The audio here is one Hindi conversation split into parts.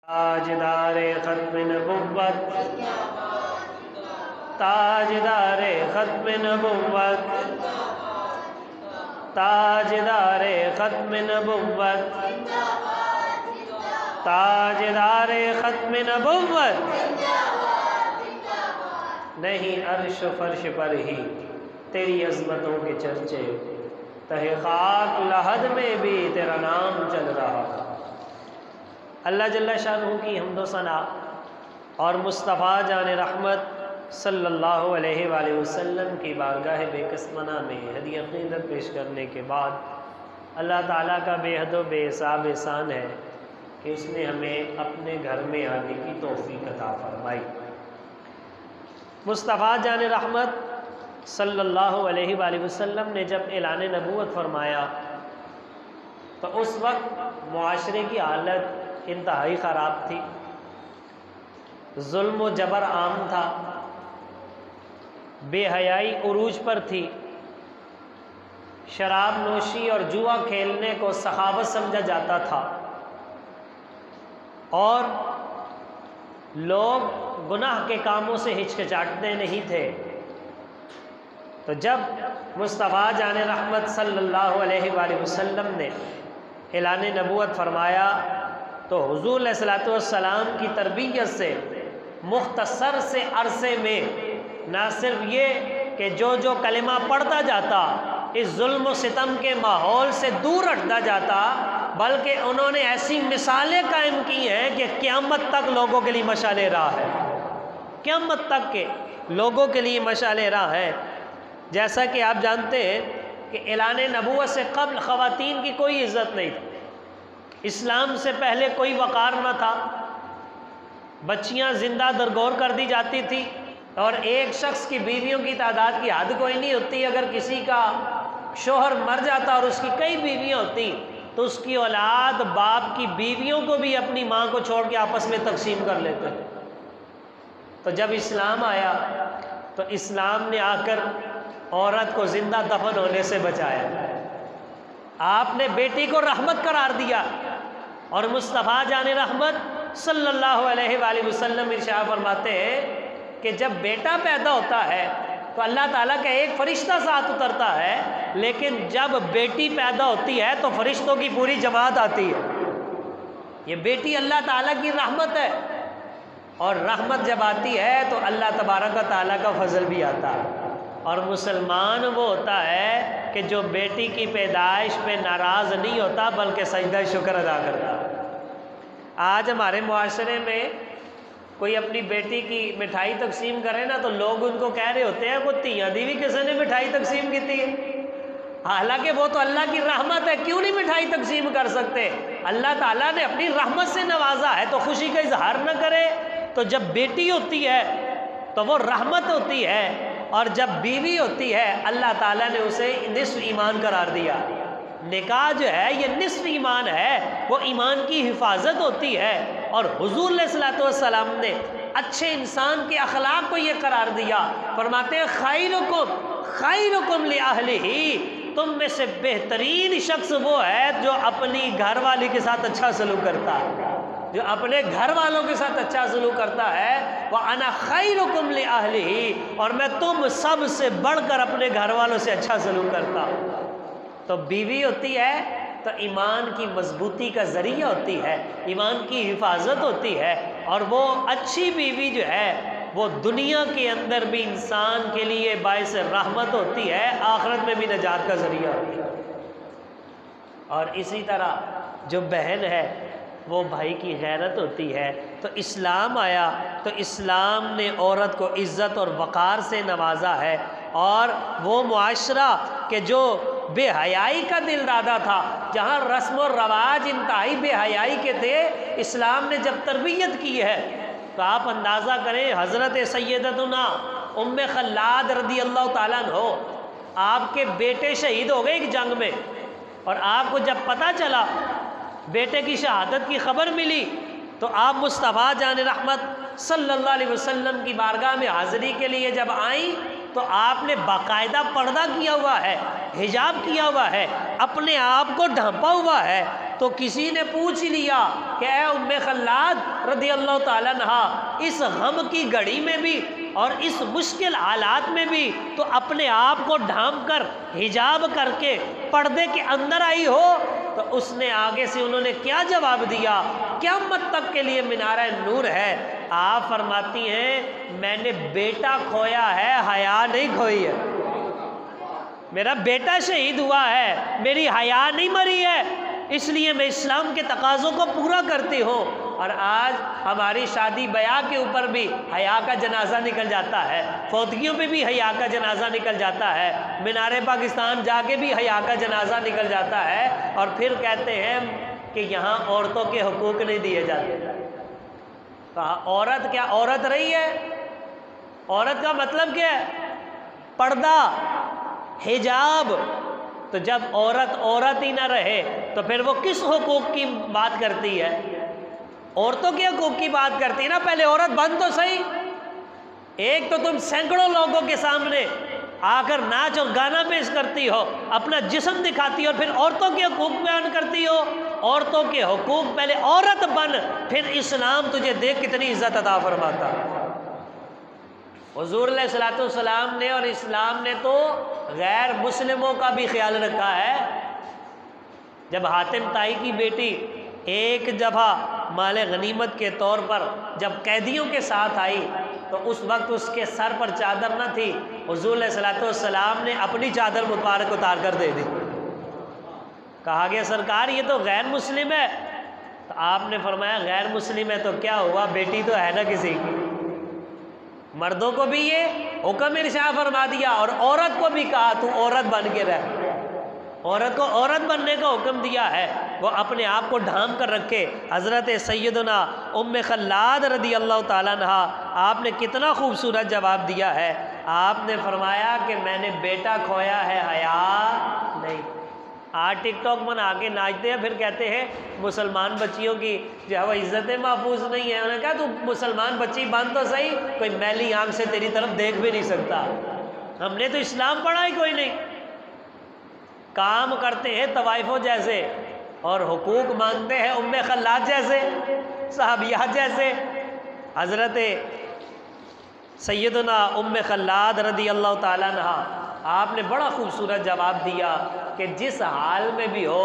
ताजदारे ख़त्म नबुव्वत, ताजदारे ख़त्म नबुव्वत, ताजदारे ख़त्म नबुव्वत, ताजदारे ख़त्म नबुव्वत। नहीं अर्श फर्श पर ही तेरी अज़मतों के चर्चे, तहे खाक लहद में भी तेरा नाम चल रहा। अल्लाह जल्ला शानहू की हम्दो सना और मुस्तफ़ा जान रहमत सल्लल्लाहु अलैहि वसल्लम की बारगाह बेकस्मना में हदीया क़ीदत पेश करने के बाद अल्लाह ताला का बेहद व बेहिसाब एहसान है कि उसने हमें अपने घर में आने की तौफ़ीक़ अता फरमाई। मुस्तफ़ा जान रहमत सल्लल्लाहु अलैहि वसल्लम ने जब ऐलान नबूवत फरमाया तो उस वक्त मुआशरे की हालत इंतहाई ख़राब थी। जुल्म व जबर आम था, बेहयाई उरूज पर थी, शराब नोशी और जुआ खेलने को सखावत समझा जाता था और लोग गुनाह के कामों से हिचकिचाते नहीं थे। तो जब मुस्तफ़ा जान रहमत सल्लल्लाहु अलैहि वसल्लम ने ऐलान नबूवत फरमाया तो हुज़ूर अलैहिस्सलातु वस्सलाम की तरबियत से मुख्तसर से अरसे में ना सिर्फ ये कि जो कलिमा पढ़ता जाता इस जुल्म सितम के माहौल से दूर हटता जाता, बल्कि उन्होंने ऐसी मिसालें कायम की हैं कि क़यामत तक लोगों के लिए मशाले राह है, क़यामत तक के लोगों के लिए मशाले राह है। जैसा कि आप जानते हैं कि ऐलान नबूवत से क़ब्ल ख़वातीन की कोई इज़्ज़त नहीं थी, इस्लाम से पहले कोई वक़ार न था, बच्चियां जिंदा दरगोर कर दी जाती थी और एक शख्स की बीवियों की तादाद की हद कोई नहीं होती। अगर किसी का शोहर मर जाता और उसकी कई बीवियां होती तो उसकी औलाद बाप की बीवियों को भी अपनी माँ को छोड़ के आपस में तकसीम कर लेते। तो जब इस्लाम आया तो इस्लाम ने आकर औरत को जिंदा दफन होने से बचाया। आपने बेटी को रहमत करार दिया और मुस्तफ़ा जान रहमत सल्लल्लाहु अलैहि वसल्लम इरशाद फरमाते हैं कि जब बेटा पैदा होता है तो अल्लाह ताला का एक फ़रिश्ता साथ उतरता है, लेकिन जब बेटी पैदा होती है तो फ़रिश्तों की पूरी जमात आती है। ये बेटी अल्लाह ताला की रहमत है और रहमत जब आती है तो अल्लाह तबारक व तआला का फजल भी आता है। और मुसलमान वो होता है कि जो बेटी की पैदाइश पे नाराज़ नहीं होता बल्कि सजदा शुक्र अदा करता। आज हमारे मुआशरे में कोई अपनी बेटी की मिठाई तकसीम करे ना तो लोग उनको कह रहे होते हैं वो तियां दी भी किसी ने मिठाई तकसीम की थी, हालांकि वो तो अल्लाह की रहमत है, क्यों नहीं मिठाई तकसीम कर सकते। अल्लाह ताला ने अपनी रहमत से नवाजा है तो खुशी का इजहार न करे। तो जब बेटी होती है तो वो रहमत होती है और जब बीवी होती है अल्लाह ताला ने उसे निस्फ ईमान करार दिया। निकाह जो है ये निस्फ ईमान है, वो ईमान की हिफाजत होती है। और हुज़ूर अलैहिस्सलातु वस्सलाम ने अच्छे इंसान के अखलाक को ये करार दिया, फरमाते हैं खैरुकुम li अहलिही, तुम में से बेहतरीन शख्स वो है जो अपनी घरवाली के साथ अच्छा सलूक करता है, जो अपने घर वालों के साथ अच्छा सलूक करता है। वह अना खैरुकुम li अहलिही, और मैं तुम सब से बढ़कर अपने घर वालों से अच्छा सलूक करता हूँ। तो बीवी होती है तो ईमान की मजबूती का ज़रिया होती है, ईमान की हिफाजत होती है। और वो अच्छी बीवी जो है वो दुनिया के अंदर भी इंसान के लिए बाइस रहमत होती है, आखिरत में भी नजात का ज़रिया होती है। और इसी तरह जो बहन है वो भाई की गैरत होती है। तो इस्लाम आया तो इस्लाम ने औरत को इज़्ज़त और वक़ार से नवाजा है। और वो मुआशरा के जो बेहयाई का दिल दादा था, जहाँ रस्म और रवाज इंतहाई बेहयाई के थे, इस्लाम ने जब तरबियत की है तो आप अंदाज़ा करें हज़रत सैयदतुना उम्मे खल्लाद रदी अल्लाह ताला अन्हो, आपके बेटे शहीद हो गए एक जंग में, और आपको जब पता चला बेटे की शहादत की खबर मिली तो आप मुस्तफ़ा जान रहमत सल्लल्लाहु अलैहि वसल्लम की बारगाह में हाज़िरी के लिए जब आई तो आपने बाकायदा पर्दा किया हुआ है, हिजाब किया हुआ है, अपने आप को ढांपा हुआ है तो किसी ने पूछ लिया कि ए उम्मे खल्लाद रज़ी अल्लाह ताला अन्हा, इस गम की घड़ी में भी और इस मुश्किल हालात में भी तो अपने आप को ढांप कर हिजाब करके पर्दे के अंदर आई हो। तो उसने आगे से उन्होंने क्या जवाब दिया, क़यामत तक के लिए मीनार नूर है। आप फरमाती हैं मैंने बेटा खोया है, हया नहीं खोई है। मेरा बेटा शहीद हुआ है, मेरी हया नहीं मरी है, इसलिए मैं इस्लाम के तकाज़ों को पूरा करती हूँ। और आज हमारी शादी ब्याह के ऊपर भी हया का जनाजा निकल जाता है, फौतगियों पे भी हया का जनाजा निकल जाता है, मीनार पाकिस्तान जाके भी हया का जनाजा निकल जाता है। और फिर कहते हैं कि यहाँ औरतों के हुकूक नहीं दिए जाते। कहा औरत क्या औरत रही है? औरत का मतलब क्या है? पर्दा, हिजाब। तो जब औरत औरत ही ना रहे तो फिर वो किस हुकूक की बात करती है? औरतों के हुकूक की बात करती है ना। पहले औरत बन तो सही। एक तो तुम सैकड़ों लोगों के सामने आकर नाच और गाना पेश करती हो, अपना जिस्म दिखाती हो, और फिर औरतों के हुकूक बयान करती हो। औरतों के हुकूक, पहले औरत बन, फिर इस्लाम तुझे देख कितनी इज्जत अता फरमाता। हुज़ूर अलैहिस्सलाम ने और इस्लाम ने तो गैर मुस्लिमों का भी ख्याल रखा है। जब हातिम ताई की बेटी एक दफ़ा माले गनीमत के तौर पर जब कैदियों के साथ आई तो उस वक्त उसके सर पर चादर न थी। हुज़ूर अलैहिस्सलाम ने अपनी चादर मुबारक उतार कर दे दी। कहा गया सरकार ये तो गैर मुस्लिम है। तो आपने फरमाया गैर मुस्लिम है तो क्या हुआ, बेटी तो है ना किसी की। मर्दों को भी ये हुक्म इरशाद फरमा दिया और औरत को भी कहा तू औरत बन के रह। औरत को औरत बनने का हुक्म दिया है, वो अपने आप को ढांप कर रखे। हज़रत सैयदना उम्मे खल्लाद रज़ी अल्लाह ताला अन्हा, आपने कितना खूबसूरत जवाब दिया है। आपने फरमाया कि मैंने बेटा खोया है, हया नहीं। आज टिकटॉक बना के नाचते हैं, फिर कहते हैं मुसलमान बच्चियों की जो है वो इज़्ज़तें महफूज नहीं है। उन्होंने कहा तू मुसलमान बच्ची बन तो सही, कोई मैली आंख से तेरी तरफ देख भी नहीं सकता। हमने तो इस्लाम पढ़ा ही कोई नहीं। काम करते हैं तवाइफों जैसे और हुकूक मांगते हैं उम्मे खल्लाद जैसे, सहाबियात जैसे। हज़रत सैयदना उम्मे खल्लाद रज़ी अल्लाह ताला अन्हा, आपने बड़ा खूबसूरत जवाब दिया कि जिस हाल में भी हो,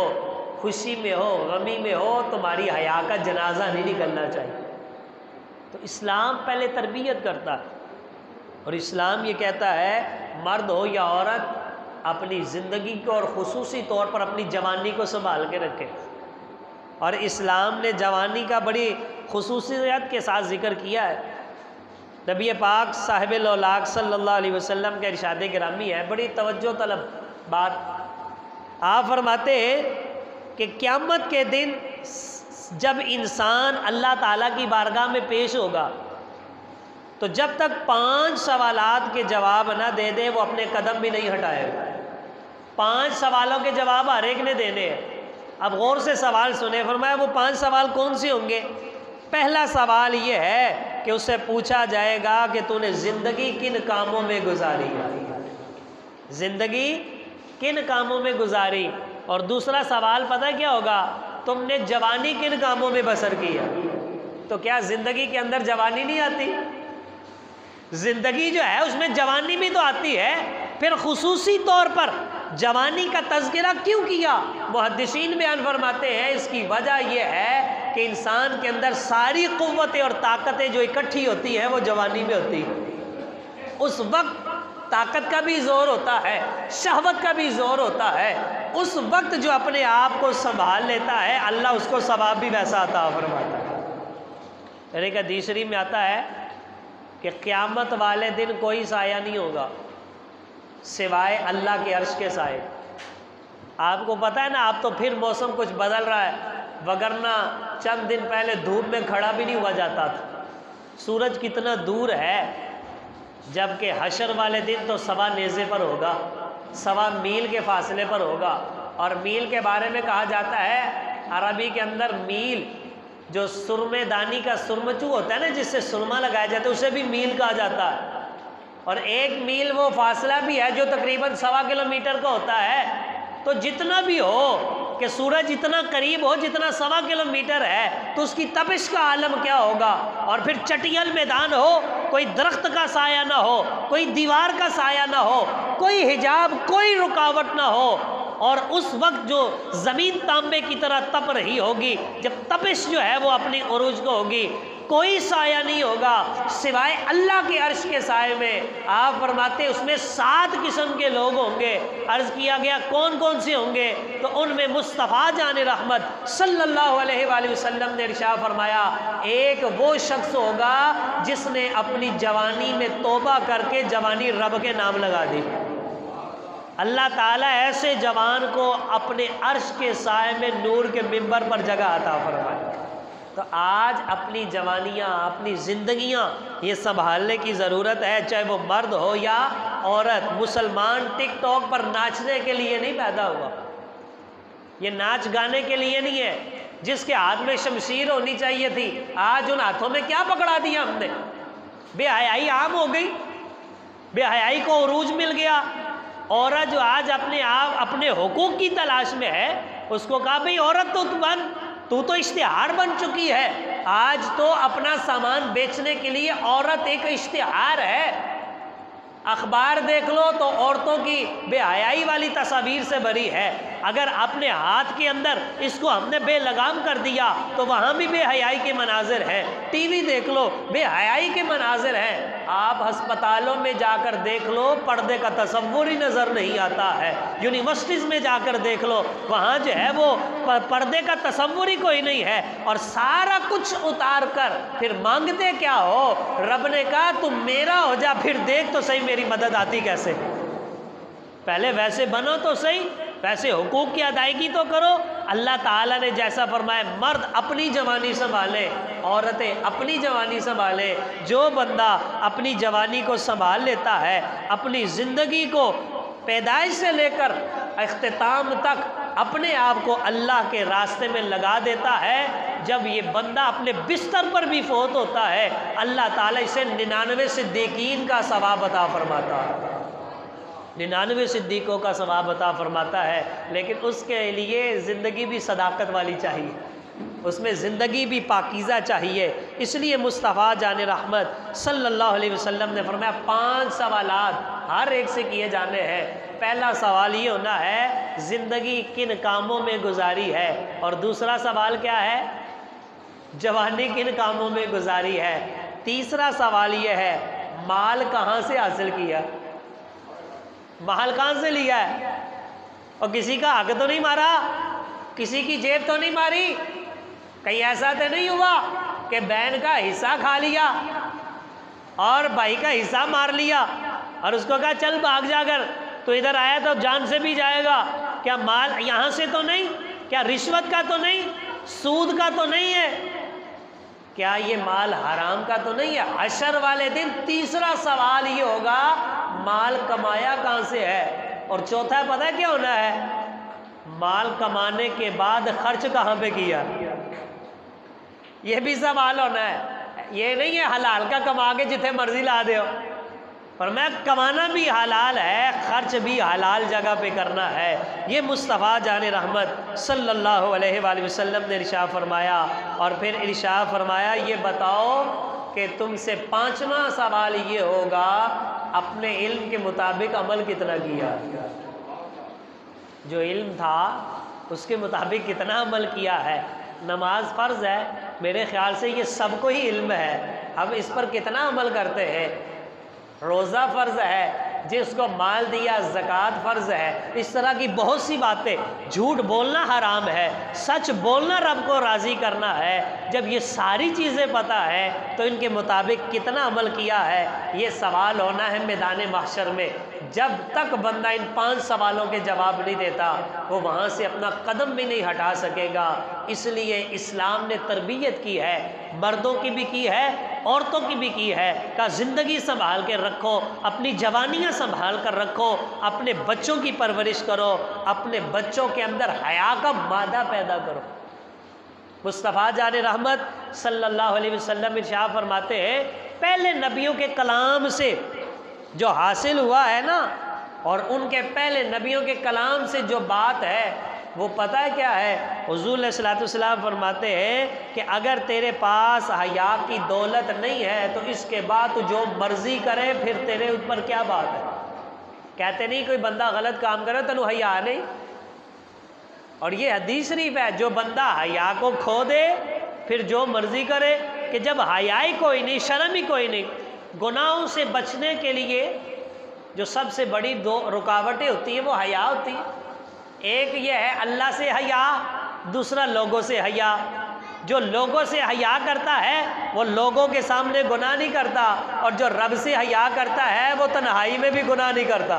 खुशी में हो, गमी में हो, तुम्हारी हया का जनाजा नहीं निकलना चाहिए। तो इस्लाम पहले तरबियत करता है और इस्लाम ये कहता है मर्द हो या औरत अपनी ज़िंदगी को और ख़ुसूसी तौर पर अपनी जवानी को संभाल के रखे। और इस्लाम ने जवानी का बड़ी ख़ुसूसियत के साथ ज़िक्र किया है। नबी पाक साहिबुल औलाक सल्लल्लाहु अलैहि वसल्लम के इरशाद गिरामी है, बड़ी तवज्जो तलब बात। आप फरमाते हैं कि क़यामत के दिन जब इंसान अल्लाह ताला की बारगाह में पेश होगा तो जब तक 5 सवालात के जवाब ना दे दे वो अपने कदम भी नहीं हटाएगा। 5 सवालों के जवाब हर एक ने देने हैं। अब गौर से सवाल सुने। फरमाया वो 5 सवाल कौन से होंगे? पहला सवाल ये है कि उससे पूछा जाएगा कि तूने ज़िंदगी किन कामों में गुजारी, ज़िंदगी किन कामों में गुजारी। और दूसरा सवाल पता क्या होगा? तुमने जवानी किन कामों में बसर किया। तो क्या ज़िंदगी के अंदर जवानी नहीं आती? ज़िंदगी जो है उसमें जवानी भी तो आती है। फिर खुसूसी तौर पर जवानी का तज़किरा क्यों किया? मुहद्दिसीन बयान फरमाते हैं इसकी वजह यह है कि इंसान के अंदर सारी क़ुव्वतें और ताकतें जो इकट्ठी होती हैं वो जवानी में होती है। उस वक्त ताकत का भी ज़ोर होता है, शहवत का भी ज़ोर होता है। उस वक्त जो अपने आप को संभाल लेता है अल्लाह उसको सवाब भी वैसा अता फरमाता है। एक हदीस शरीफ में आता है कि क़यामत वाले दिन कोई साया नहीं होगा सिवाय अल्लाह के अर्श के साए। आपको पता है ना, अब तो फिर मौसम कुछ बदल रहा है, वगरना चंद दिन पहले धूप में खड़ा भी नहीं हुआ जाता था। सूरज कितना दूर है, जबकि हशर वाले दिन तो 1.25 नेज़े पर होगा, 1.25 मील के फासले पर होगा। और मील के बारे में कहा जाता है अरबी के अंदर मील जो सुरमेदानी का सुरमचू होता है ना, जिससे सुरमा लगाया जाता है, उसे भी मील कहा जाता है। और 1 मील वो फासला भी है जो तकरीबन 1.25 किलोमीटर का होता है। तो जितना भी हो कि सूरज इतना करीब हो जितना 1.25 किलोमीटर है, तो उसकी तपिश का आलम क्या होगा। और फिर चटियल मैदान हो, कोई दरख्त का साया ना हो, कोई दीवार का साया ना हो, कोई हिजाब, कोई रुकावट ना हो, और उस वक्त जो ज़मीन तांबे की तरह तप रही होगी, जब तपिश जो है वो अपनी उरूज को होगी, कोई साया नहीं होगा सिवाय अल्लाह के अर्श के साए में। आप फरमाते उसमें 7 किस्म के लोग होंगे। अर्ज़ किया गया कौन कौन से होंगे, तो उनमें मुस्तफ़ा जान रहमत सल्लल्लाहु अलैहि वसल्लम ने इरशाद फरमाया, एक वो शख्स होगा जिसने अपनी जवानी में तौबा करके जवानी रब के नाम लगा दी। अल्लाह ताला ऐसे जवान को अपने अर्श के साए में नूर के मिंबर पर जगह अता फरमाए। तो आज अपनी जवानियाँ, अपनी ज़िंदगियाँ ये संभालने की ज़रूरत है, चाहे वो मर्द हो या औरत। मुसलमान टिकटॉक पर नाचने के लिए नहीं पैदा हुआ, ये नाच गाने के लिए नहीं है। जिसके हाथ में शमशीर होनी चाहिए थी, आज उन हाथों में क्या पकड़ा दिया हमने। बेहयाई आम हो गई, बेहयाई को उरूज मिल गया। औरत जो आज अपने आप अपने हुकूक की तलाश में है, उसको कहा भाई औरत तो तू तो इश्तिहार बन चुकी है। आज तो अपना सामान बेचने के लिए औरत एक इश्तिहार है। अखबार देख लो तो औरतों की बेहयाई वाली तस्वीर से भरी है। अगर अपने हाथ के अंदर इसको हमने बेलगाम कर दिया तो वहाँ भी बेहयाई के मनाजिर हैं। टीवी देख लो, बेहयाई के मनाजिर हैं। आप अस्पतालों में जाकर देख लो, पर्दे का तसव्वुर ही नज़र नहीं आता है। यूनिवर्सिटीज़ में जाकर देख लो, वहाँ जो है वो पर्दे का तसव्वुर ही कोई नहीं है। और सारा कुछ उतार कर फिर मांगते क्या हो। रब ने कहा तुम मेरा हो जा, फिर देख तो सही मेरी मदद आती कैसे। पहले वैसे बनो तो सही, वैसे हुकूक की अदायगी तो करो। अल्लाह ताला ने जैसा फरमाया, मर्द अपनी जवानी संभाले, औरतें अपनी जवानी संभाले। जो बंदा अपनी जवानी को संभाल लेता है, अपनी ज़िंदगी को पैदाइश से लेकर इख्तिताम तक अपने आप को अल्लाह के रास्ते में लगा देता है, जब ये बंदा अपने बिस्तर पर भी फौत होता है, अल्लाह ताला इसे 99 सिद्दीकीन का सवाब अता फरमाता है। 99 सिद्दीकों का सवाब अता फरमाता है। लेकिन उसके लिए ज़िंदगी भी सदाकत वाली चाहिए, उसमें ज़िंदगी भी पाकीज़ा चाहिए। इसलिए मुस्तफ़ा जान रहमत सल्लल्लाहु अलैहि वसल्लम ने फरमाया 5 सवालात हर एक से किए जाने हैं। पहला सवाल ये होना है, ज़िंदगी किन कामों में गुजारी है। और दूसरा सवाल क्या है, जवानी किन कामों में गुजारी है। तीसरा सवाल ये है, माल कहाँ से हासिल किया, माल कहाँ से लिया है। और किसी का हक तो नहीं मारा, किसी की जेब तो नहीं मारी। कहीं ऐसा तो नहीं हुआ कि बहन का हिस्सा खा लिया और भाई का हिस्सा मार लिया और उसको कहा चल भाग जाकर, तो इधर आया तो जान से भी जाएगा। क्या माल यहाँ से तो नहीं, क्या रिश्वत का तो नहीं, सूद का तो नहीं है, क्या ये माल हराम का तो नहीं है। हशर वाले दिन तीसरा सवाल ये होगा, माल कमाया कहाँ से है। और चौथा पता है क्या होना है, माल कमाने के बाद खर्च कहाँ पे किया, ये भी सवाल होना है। ये नहीं है हलाल का कमा के जिथे मर्जी ला दो, पर मैं कमाना भी हलाल है, खर्च भी हलाल जगह पे करना है। ये मुस्तफ़ा जान रहमत सल्लल्लाहु अलैहि वसल्लम ने इरशाद फरमाया। और फिर इरशाद फरमाया, ये बताओ कि तुमसे 5वां सवाल ये होगा, अपने इल्म के मुताबिक अमल कितना किया। जो इल्म था उसके मुताबिक कितना अमल किया है। नमाज फ़र्ज़ है, मेरे ख़्याल से ये सबको ही इल्म है, हम इस पर कितना अमल करते हैं। रोज़ा फ़र्ज़ है, जिसको माल दिया ज़कात फ़र्ज़ है। इस तरह की बहुत सी बातें, झूठ बोलना हराम है, सच बोलना रब को राज़ी करना है। जब ये सारी चीज़ें पता है तो इनके मुताबिक कितना अमल किया है, ये सवाल होना है मैदान महशर में। जब तक बंदा इन 5 सवालों के जवाब नहीं देता, वो वहाँ से अपना कदम भी नहीं हटा सकेगा। इसलिए इस्लाम ने तरबियत की है, मर्दों की भी की है, औरतों की भी की है, का ज़िंदगी संभाल के रखो, अपनी जवानियाँ संभाल कर रखो, अपने बच्चों की परवरिश करो, अपने बच्चों के अंदर हया का मादा पैदा करो। मुस्तफ़ा जान रहमत सल्लल्लाहु अलैहि वसल्लम इरशाद फरमाते हैं, पहले नबियों के कलाम से जो हासिल हुआ है ना, और उनके पहले नबियों के कलाम से जो बात है, वो पता है क्या है? हुज़ूर अलैहिस्सलाम फरमाते हैं कि अगर तेरे पास हया की दौलत नहीं है तो इसके बाद तू जो मर्जी करे, फिर तेरे ऊपर क्या बात है। कहते नहीं कोई बंदा गलत काम करे तेनू हया नहीं। और ये हदीस शरीफ है, जो बंदा हया को खो दे फिर जो मर्जी करे, कि जब हया ही कोई नहीं, शर्म ही कोई नहीं, गुनाहों से बचने के लिए जो सबसे बड़ी दो रुकावटें होती हैं वो हया होती है। एक ये है अल्लाह से हया, दूसरा लोगों से हया। जो लोगों से हया करता है वो लोगों के सामने गुनाह नहीं करता, और जो रब से हया करता है वो तन्हाई में भी गुनाह नहीं करता।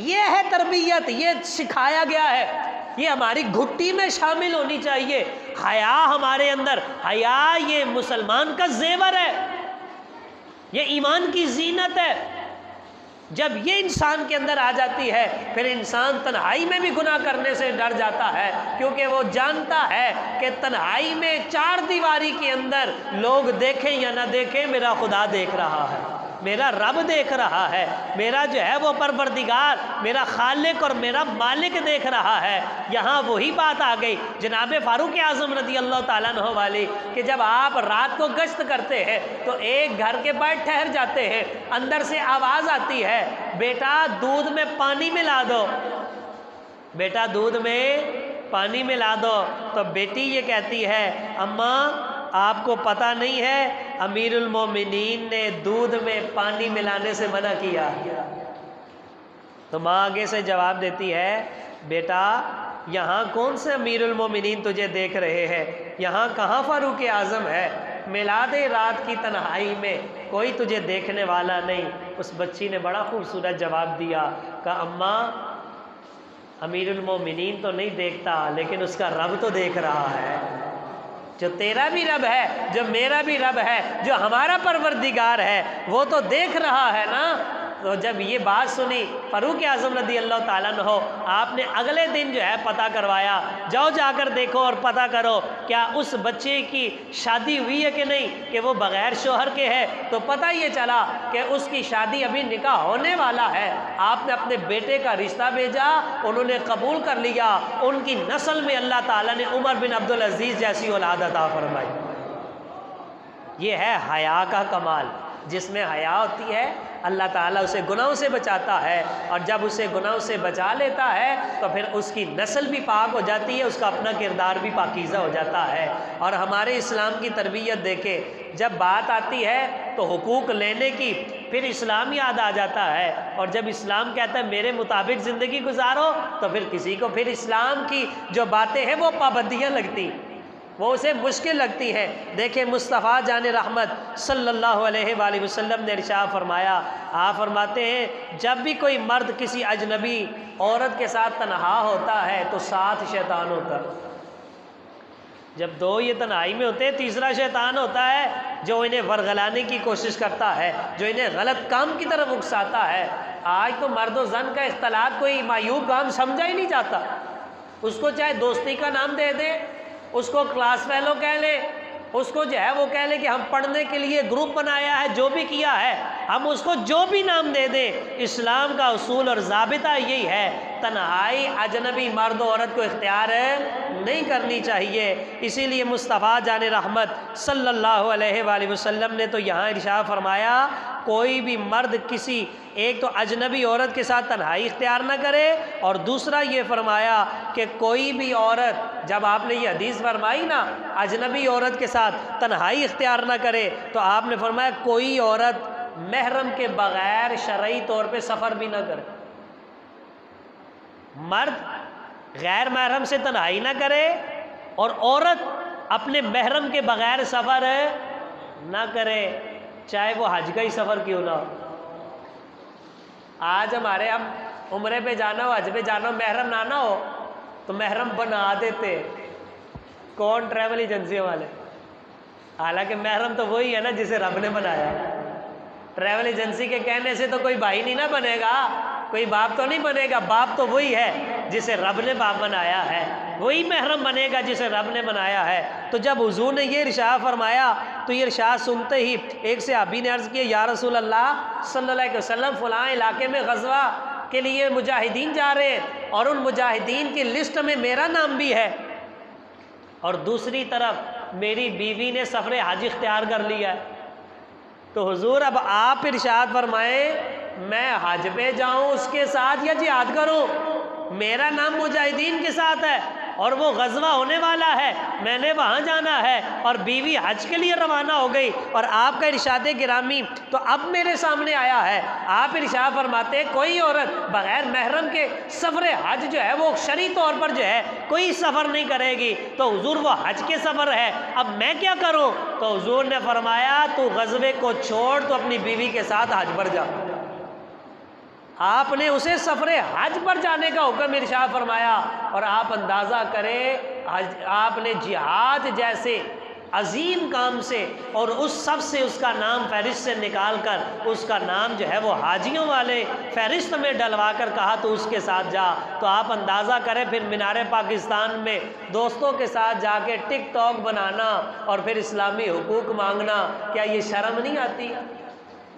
ये है तरबियत, ये सिखाया गया है, ये हमारी घुट्टी में शामिल होनी चाहिए। हया हमारे अंदर, हया ये मुसलमान का जेवर है, ये ईमान की जीनत है। जब ये इंसान के अंदर आ जाती है फिर इंसान तन्हाई में भी गुनाह करने से डर जाता है, क्योंकि वो जानता है कि तन्हाई में चार दीवारी के अंदर लोग देखें या ना देखें, मेरा खुदा देख रहा है, मेरा रब देख रहा है, मेरा जो है वो परवरदिगार, मेरा खालिक और मेरा मालिक देख रहा है। यहाँ वही बात आ गई जनाब फारूक आज़म रज़ी अल्लाह ताला अन्हु वाली, कि जब आप रात को गश्त करते हैं तो एक घर के बाहर ठहर जाते हैं, अंदर से आवाज़ आती है, बेटा दूध में पानी मिला दो, बेटा दूध में पानी मिला दो। तो बेटी ये कहती है, अम्मा आपको पता नहीं है अमीरुल मोमिनीन ने दूध में पानी मिलाने से मना किया। तो माँ आगे से जवाब देती है, बेटा यहाँ कौन से अमीरुल मोमिनीन तुझे देख रहे हैं, यहाँ कहाँ फारूक आज़म है, मिला दे रात की तन्हाई में, कोई तुझे देखने वाला नहीं। उस बच्ची ने बड़ा खूबसूरत जवाब दिया, कहा अम्मा अमीरुल मोमिनीन तो नहीं देखता, लेकिन उसका रब तो देख रहा है, जो तेरा भी रब है, जो मेरा भी रब है, जो हमारा परवरदिगार है, वो तो देख रहा है ना। तो जब ये बात सुनी फारूक आज़म रज़ी अल्लाह ताला अन्हु, आपने अगले दिन जो है पता करवाया, जाओ जाकर देखो और पता करो क्या उस बच्चे की शादी हुई है कि नहीं, कि वो बग़ैर शोहर के है। तो पता ये चला कि उसकी शादी अभी निकाह होने वाला है। आपने अपने बेटे का रिश्ता भेजा, उन्होंने कबूल कर लिया, उनकी नस्ल में अल्लाह ताला ने उमर बिन अब्दुल अजीज़ जैसी औलाद अता फरमाई। ये है हया का कमाल। जिसमें हया होती है अल्लाह ताला उसे गुनाहों से बचाता है, और जब उसे गुनाहों से बचा लेता है तो फिर उसकी नस्ल भी पाक हो जाती है, उसका अपना किरदार भी पाकीज़ा हो जाता है। और हमारे इस्लाम की तरबियत देखें, जब बात आती है तो हुकूक लेने की, फिर इस्लाम याद आ जाता है। और जब इस्लाम कहता है मेरे मुताबिक ज़िंदगी गुजारो, तो फिर किसी को फिर इस्लाम की जो बातें हैं वो पाबंदियाँ लगती, वो उसे मुश्किल लगती है। देखें मुस्तफ़ा जान रहमत सल्लल्लाहु अलैहि वसल्लम ने इरशाद फरमाया, आप फरमाते हैं जब भी कोई मर्द किसी अजनबी औरत के साथ तन्हा होता है तो साथ शैतान होता है। जब दो ये तन्हाई में होते हैं, तीसरा शैतान होता है जो इन्हें वरगलाने की कोशिश करता है, जो इन्हें गलत काम की तरफ उकसाता है। आज तो मर्द व जन का इख्तलात कोई मायूब काम समझा ही नहीं जाता। उसको चाहे दोस्ती का नाम दे दे, उसको क्लास फेलो कह ले, उसको जो है वो कह ले कि हम पढ़ने के लिए ग्रुप बनाया है, जो भी किया है हम उसको जो भी नाम दे दें, इस्लाम का उसूल और ज़ाबिता यही है, तन्हाई अजनबी मर्द औरत को इख्तियार नहीं करनी चाहिए। इसीलिए मुस्तफ़ा जान रहमत सल्लल्लाहु अलैहि वसल्लम ने तो यहाँ इरशाद फरमाया, कोई भी मर्द किसी एक तो अजनबी औरत के साथ तन्हाई इख्तियार न करे, और दूसरा ये फरमाया कि कोई भी औरत, जब आपने ये हदीस फरमाई ना अजनबी औरत के साथ तन्हाई इख्तियार न करे, तो आपने फरमाया कोई औरत महरम के बग़ैर शरई तौर पे सफ़र भी ना करे। मर्द गैर महरम से तन्हाई ना करे और औरत अपने महरम के बग़ैर सफ़र ना करे, चाहे वो हज का ही सफ़र क्यों ना हो। आज हमारे हम उम्रे पे जाना हो, हज पे जाना हो, महरम ना ना हो तो महरम बना देते कौन? ट्रैवल एजेंसियों वाले। हालांकि महरम तो वही है ना जिसे रब ने बनाया। ट्रैवल एजेंसी के कहने से तो कोई भाई नहीं ना बनेगा, कोई बाप तो नहीं बनेगा, बाप तो वही है जिसे रब ने बाप बनाया है, वही महरम बनेगा जिसे रब ने बनाया है। तो जब हुजूर ने ये इरशाद फरमाया तो ये इरशाद सुनते ही एक सहाबी ने अर्ज़ किया, या रसूल अल्लाह सल्लल्लाहु अलैहि वसल्लम फ़लाँ इलाके में ग़ज़वा के लिए मुजाहिदीन जा रहे हैं, और उन मुजाहिदीन की लिस्ट में मेरा नाम भी है, और दूसरी तरफ मेरी बीवी ने सफ़र हज इख्तियार कर लिया है, तो हुजूर अब आप इरशाद फरमाए मैं हज पे जाऊं उसके साथ या जिहाद करूं? मेरा नाम मुजाहिदीन के साथ है और वो गज़वा होने वाला है, मैंने वहाँ जाना है, और बीवी हज के लिए रवाना हो गई, और आपका इरशाद गिरामी तो अब मेरे सामने आया है। आप इरशाद फरमाते कोई औरत बग़ैर महरम के सफ़र हज जो है वो शरई तौर पर जो है कोई सफ़र नहीं करेगी, तो हुजूर वो हज के सफ़र है, अब मैं क्या करूँ? तो हुजूर ने फरमाया तू गज़वे को छोड़, तो अपनी बीवी के साथ हज पर जा। आपने उसे सफ़रे हज पर जाने का हुक्म इरशाद फरमाया, और आप अंदाज़ा करें आपने जिहाद जैसे अजीम काम से और उस सब से उसका नाम फहरिस्त से निकाल कर उसका नाम जो है वो हाजियों वाले फहरिस्त में डलवा कर कहा तो उसके साथ जा। तो आप अंदाज़ा करें फिर मीनार पाकिस्तान में दोस्तों के साथ जाके टिकटॉक बनाना और फिर इस्लामी हुकूक मांगना, क्या ये शर्म नहीं आती?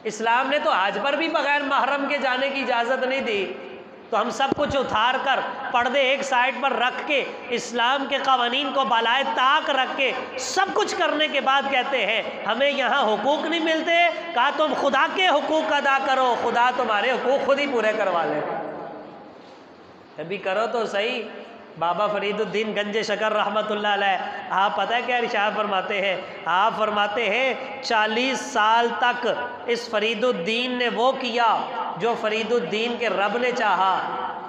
इस्लाम ने तो हज पर भी बग़ैर महरम के जाने की इजाज़त नहीं दी, तो हम सब कुछ उतार कर पर्दे एक साइड पर रख के इस्लाम के क़वानीन को बालाए ताक रख के सब कुछ करने के बाद कहते हैं हमें यहाँ हुकूक नहीं मिलते। कहा तुम खुदा के हुकूक अदा करो, खुदा तुम्हारे हुकूक खुद ही पूरे करवा ले। अभी करो तो सही। बाबा फरीदुद्दीन गंजे शकर रहमतुल्लाह अलैह आप पता है क्या इरशाद फरमाते हैं? आप फरमाते हैं 40 साल तक इस फरीदुद्दीन ने वो किया जो फरीदुद्दीन के रब ने चाहा।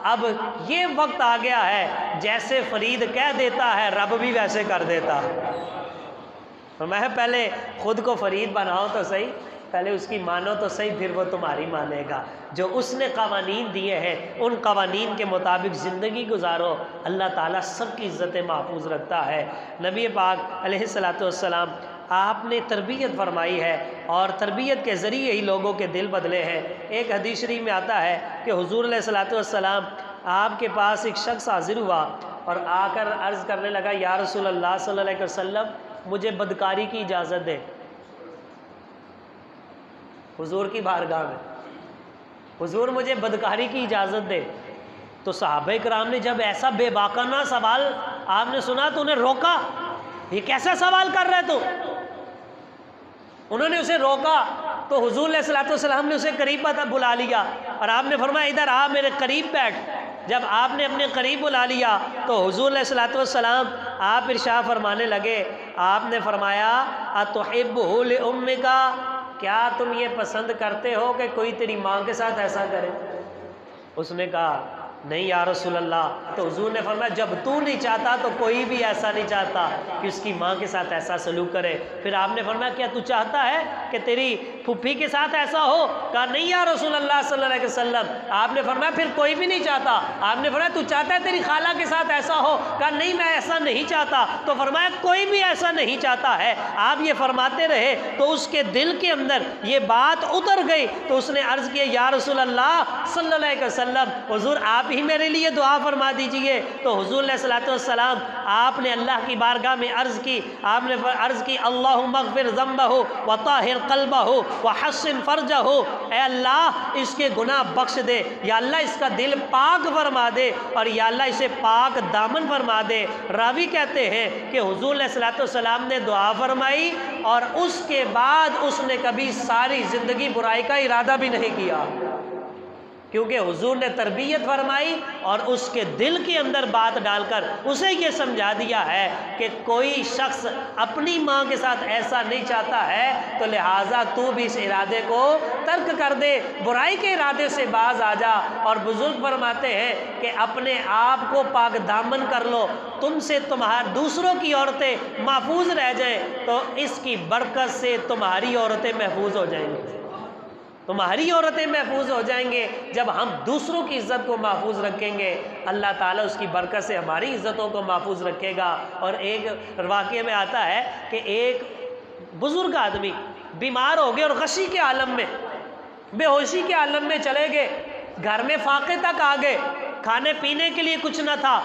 अब ये वक्त आ गया है जैसे फरीद कह देता है रब भी वैसे कर देता। तो मैं पहले खुद को फरीद बनाओ तो सही, पहले उसकी मानो तो सही, फिर वो तुम्हारी मानेगा। जो उसने क़वानीन दिए हैं उन क़वानीन के मुताबिक ज़िंदगी गुजारो, अल्लाह ताला सबकी इज़्ज़त महफूज रखता है। नबी पाक अलैहिस्सलातु वस्सलाम आपने तरबियत फरमाई है और तरबियत के ज़रिए ही लोगों के दिल बदले हैं। एक हदीस शरीफ में आता है कि हुज़ूर अलैहिस्सलातु वस्सलाम आपके पास एक शख्स हाज़िर हुआ और आकर अर्ज़ करने लगा या रसूल अल्लाह सल्लल्लाहु अलैहि वसल्लम मुझे बदकारी की इजाज़त दे। हुजूर की बारगाह में हुजूर मुझे बदकारी की इजाज़त दे। तो सहाबा कराम ने जब ऐसा बेबाकाना सवाल आपने सुना तो उन्हें रोका, ये कैसा सवाल कर रहे तू? उन्होंने उसे रोका तो हुजूर अलैहिस्सलातु वस्सलाम ने उसे करीब बुला लिया और आपने फरमाया इधर आ मेरे करीब बैठ। जब आपने अपने करीब बुला लिया तो हुजूर अलैहिस्सलातु वस्सलाम आप इरशाद फरमाने लगे, आपने फरमाया अतुहिब्बुहु लिउम्मिका, क्या तुम ये पसंद करते हो कि कोई तेरी माँ के साथ ऐसा करे? उसने कहा नहीं या रसूल अल्लाह। तो हुजूर ने फरमाया जब तू नहीं चाहता तो कोई भी ऐसा नहीं चाहता कि उसकी माँ के साथ ऐसा सलूक करे। फिर आपने फरमाया क्या तू चाहता है कि तेरी फूफी के साथ ऐसा हो? कहा नहीं या रसूल अल्लाह सल्लल्लाहु अलैहि वसल्लम। आपने फरमाया फिर कोई भी नहीं चाहता। आपने फरमाया तू चाहता है तेरी खाला के साथ ऐसा हो? कहा नहीं मैं ऐसा नहीं चाहता। तो फरमाया कोई भी ऐसा नहीं चाहता है। आप ये फरमाते रहे तो उसके दिल के अंदर ये बात उतर गई। तो उसने अर्ज़ किया या रसूल अल्लाह सल्लल्लाहु अलैहि वसल्लम हुजूर आप ही मेरे लिए दुआ फरमा दीजिए। तो हुजूर अलैहिस्सलातु वस्सलाम आपने अल्लाह की बारगाह में अर्ज़ की, आपने अर्ज़ की अल्लाहुम्मा अग़फ़िर ज़म्बहु व ताहिर क़ल्बहु व हस्सिन फ़र्जहु, ऐ अल्लाह इसके गुनाह बख्श दे, या अल्लाह इसका दिल पाक फरमा दे और या अल्लाह इसे पाक दामन फरमा दे। रावी कहते हैं कि हुजूर अलैहिस्सलातु वस्सलाम ने दुआ फरमाई और उसके बाद उसने कभी सारी ज़िंदगी बुराई का इरादा भी नहीं किया, क्योंकि हुजूर ने तरबियत फरमाई और उसके दिल के अंदर बात डालकर उसे ये समझा दिया है कि कोई शख्स अपनी माँ के साथ ऐसा नहीं चाहता है तो लिहाजा तू भी इस इरादे को तर्क कर दे, बुराई के इरादे से बाज आ जा। और बुजुर्ग फरमाते हैं कि अपने आप को पाक दामन कर लो, तुमसे तुम्हारे दूसरों की औरतें महफूज रह जाएं तो इसकी बरकत से तुम्हारी औरतें महफूज हो जाएंगी, तुम्हारी औरतें महफूज हो जाएंगे। जब हम दूसरों की इज़्ज़त को महफूज रखेंगे अल्लाह ताला उसकी बरकत से हमारी इज़्ज़तों को महफूज रखेगा। और एक वाक़े में आता है कि एक बुज़ुर्ग आदमी बीमार हो गए और गशी के आलम में, बेहोशी के आलम में चले गए, घर में फाके तक आ गए, खाने पीने के लिए कुछ न था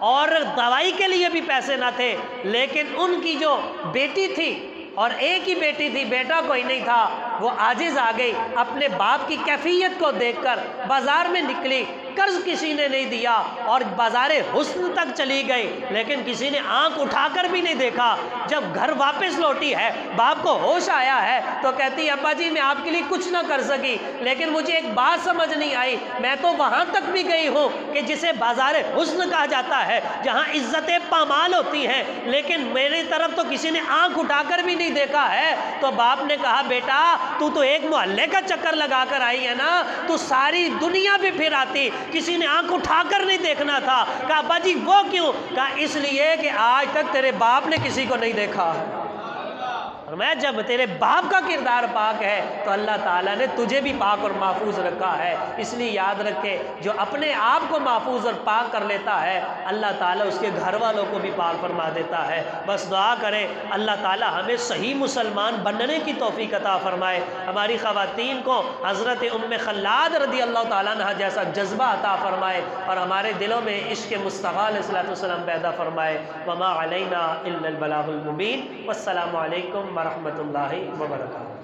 और दवाई के लिए भी पैसे न थे। लेकिन उनकी जो बेटी थी और एक ही बेटी थी, बेटा कोई नहीं था, वो आजिज़ आ गई, अपने बाप की कैफियत को देखकर बाज़ार में निकली, कर्ज किसी ने नहीं दिया और बाज़ारे हुस्न तक चली गई, लेकिन किसी ने आंख उठाकर भी नहीं देखा। जब घर वापस लौटी है, बाप को होश आया है, तो कहती है अब्बा जी मैं आपके लिए कुछ ना कर सकी, लेकिन मुझे एक बात समझ नहीं आई, मैं तो वहां तक भी गई हूँ कि जिसे बाज़ारे हुस्न कहा जाता है, जहाँ इज्जतें पामाल होती हैं, लेकिन मेरी तरफ तो किसी ने आंख उठाकर भी नहीं देखा है। तो बाप ने कहा बेटा तू तो एक मोहल्ले का चक्कर लगाकर आई है ना, तू सारी दुनिया भी फिर आती, किसी ने आंख उठाकर नहीं देखना था। कहा अब्बा जी वो क्यों? कहा इसलिए कि आज तक तेरे बाप ने किसी को नहीं देखा। और मैं जब तेरे बाप का किरदार पाक है तो अल्लाह ताला ने तुझे भी पाक और महफूज रखा है। इसलिए याद रखे, जो अपने आप को महफूज और पाक कर लेता है, अल्लाह ताला उसके घर वालों को भी पाक फरमा देता है। बस दुआ करें अल्लाह ताला हमें सही मुसलमान बनने की तौफीक अता फरमाए, हमारी ख़वातीन को हज़रत उम्मे खल्लाद रदी अल्लाह ताला अन्हा जैसा जज्बा अता फरमाए और हमारे दिलों में इश्क़ मुस्तफ़ा अलैहिस्सलाम पैदा फरमाए। वमा अलैना इल्लल बलागुल मुबीन। वस्सलामु अलैकुम वरहमतुल्लाहि वबरकातुहू।